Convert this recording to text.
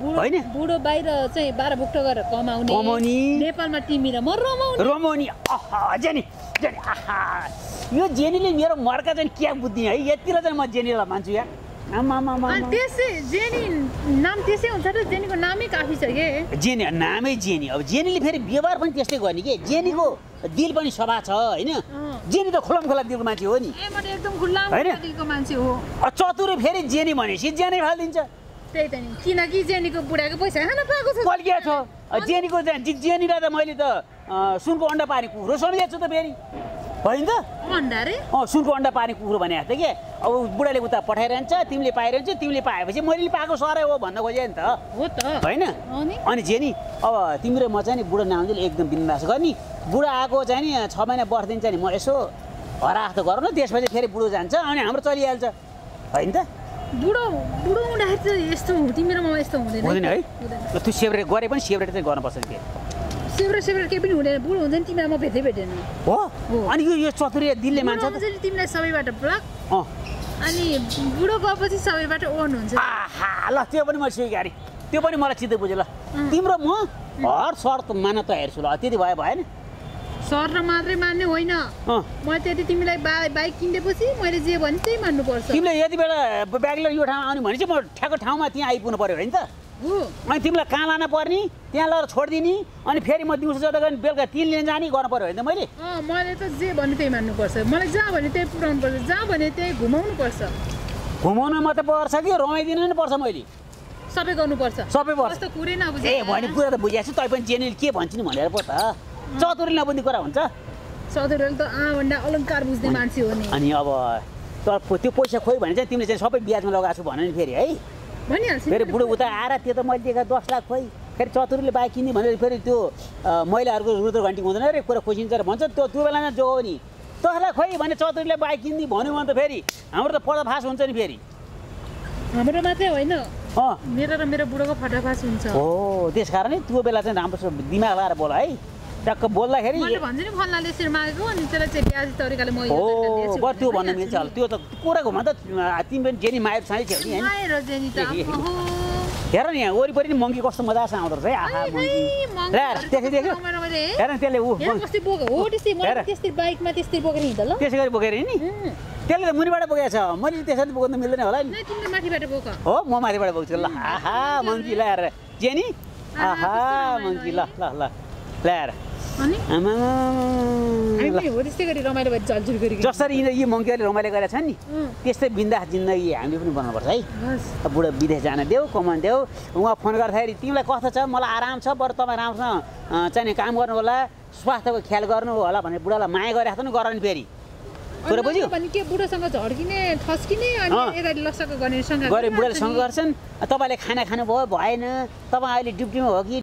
होइन बुढो बाहिर चाहिँ 12 बुक्ट गरेर कमाउने नेपालमा तिमी र म रमाउने जेनी जेनी यो जेनीले मेरो मर्का चाहिँ क्या बुद्धि है यतिलाई चाहिँ म जेनीलाई मान्छु या त्यसै जेनी नाम त्यसै हुन्छ र जेनीको नामै काफी छ के जेनी नामै जेनी अब जेनीले फेरि व्यवहार पनि त्यस्तै गर्ने के जेनीको दिल पनि सभा छ होइन जेनी त खुल्लम खुल्ला दिलको मान्छे हो नि म त एकदम खुल्ला दिलको मान्छे हो चतुरे फेरि जेनी भनेपछि जेनै फालिदिन्छ त्यही त नि किनकि जेनीको बुढाको पैसा खान पाएको छ बल्किया छ जेनीको जेनीलाई त मैले त सुनको अन्डा पानी कुखुरो सम्झेको छु त फेरि होइन त अन्डा रे सुनको अन्डा पानी कुखुरो भने जस्तो के अब बुढाले उता पठाइरहन्छ तिमीले पाइरहन्छ तिमीले पाएपछि मैले पाएको सरै हो भन्न खोजेँ नि त हो त होइन अनि जेनी अब तिमी र म चाहिँ नि बुढो नाउँदै एकदम बिन्दास गर्ने बुढा आएको चाहिँ नि 6 महिना वर्ष दिन चाहिँ नि म यसो हराख त गरौँ न त्यसपछि फेरि बुढो जान्छ अनि हाम्रो चलिहाल्छ होइन त बुढो हुँदाखेरि चाहिँ यस्तो तिमी र म यस्तो हुँदैन है त्यो सेब्रेट गरे पनि सेब्रेट चाहिँ गर्नुपर्छ नि सेब्रेट केही पनि हुँदैन बुढो हुन्छ नि तिमीलाई म भेट्दैन हो अनि यो चतुर्य दिलले मान्छ तिमीलाई सबैबाट ब्लक अनि बुढो गएपछि सबैबाट ओन हुन्छ ल त्यो पनि मैले स्वीकारेँ त्यो पनि मलाई चित्त बुझ्यो ल तिम्रो म हर शर्त मान्न त हेर्छु ल त्यति भयो भएन शर्त मात्रै मान्ने होइन म त्यति तिमीलाई बाइक किनेपछि मैले जे भने त्यही मान्नुपर्छ तिमीले यति बेला ब्याग लिएर यो ठाउँ आउने भने चाहिँ म ठ्याक्क ठाउँमा त्यहाँ आइपुग्नु पर्यो होइन त अनि तिमीलाई कहाँ लान पर्ने त्यहाँ लगेर छोडिदिने अनि फेरि म दिउँसो जाँदा गएँ बेलुका 3 लिन जाने गर्नु पर्यो होइन त मैले त जे भन्ने त्यही मान्नुपर्छ मलाई जहाँ भने त्यही पुऱ्याउनु पर्छ जहाँ भने त्यही घुमाउनु पर्छ घुमाउनु मात्रै पर्छ कि रमाइदिनु नि पर्छ मैले सबै गर्नुपर्छ सबै पर्छ त कुरै नबुझे ए भने कुरा त बुझेको छु तै पनि जेनीले के भन्छ नि भनेर पो त चतुरले नबुझ्ने कुरा हुन्छ चतुरले त भन्दा अलङ्कार बुझ्ने मान्छे हो नि अनि अब त्यो पैसा खोइ भने चाहिँ तिमीले चाहिँ सबै ब्याजमा लगाएको छु भने नि फेरि है भनिहाल्छु फेरि बुढो उता आएर त्यो त मैले दिएको 10 लाख खोइ फेरि चतुरले बाइक किन्ने भनेर फेरि त्यो महिलाहरूको रुद्र घन्टी हुँदैन रे कुरा खोजिन्छ र भन्छ त्यो बेलामा जो हो नि 10 लाख खोइ भने चतुरले बाइक किन्ने भन्यो भने त फेरि हाम्रो त पर्दाफास हुन्छ नि फेरि हाम्रो मात्रै होइन मेरो र मेरो बुढोको पर्दाफास हुन्छ हो त्यसकारण त्यो बेला चाहिँ राम्रो दिमाग लगाएर बोल है टक्क बोल्दाखेरि मैले भन्छु नि फल्नाले यसरी मागेको अनि त्यसलाई चाहिँ ब्याज तरिकाले म हो त्यो भन्न मिल्छ त्यो त कुरा घुमा त तिमी पनि जेनी मायर छँदै थियौ नि मायर जेनी त हेर नि यहाँ वरिपरि नि मङ्की कस्तो मजासँग आउँदो रहेछ है आहा मङ्की देख्यो हेर न त्यसले कस्तो बोक हो त्यस्तै बाइकमा त्यस्तै बोकेर हिँड्दा ल त्यसै गरी बोकेर नि त्यसले त मुनिबाट बोकेको छ मैले त्यसरी बोक्नु मिल्दैन होला नि तिमीले माथिबाट बोक हो म माथिबाट बोक्छु ल आहा मङ्की ल हेर जेनी आहा मङ्की ल ल ल ल्याएर जसरी यी मङ्कीहरूले रमाइलो गरेका छन् नि त्यस्तै बिन्दास जिन्दगी हामीले पनि बनाउनुपर्छ है बुढो विदेश जान देऊ कमाउनु देऊ उहाँ फोन गर्दाखेरि तिमीलाई कस्तो छ मलाई आराम छ बरु तपाईँ राम्रोसँग चाहिने काम गर्नु होला स्वास्थ्यको ख्याल गर्नु होला भने बुढालाई माया गरिराख्नु नि गर नि फेरि कुरा बुझ्यो के बुढोसँग झड्किने ठस्किने अनि एकाले लसक गर्ने सँग गरे बुढाले सँग गर्छन् तपाईँले खाना खानु भयो भएन तपाईँ अहिले ड्युटीमा हो कि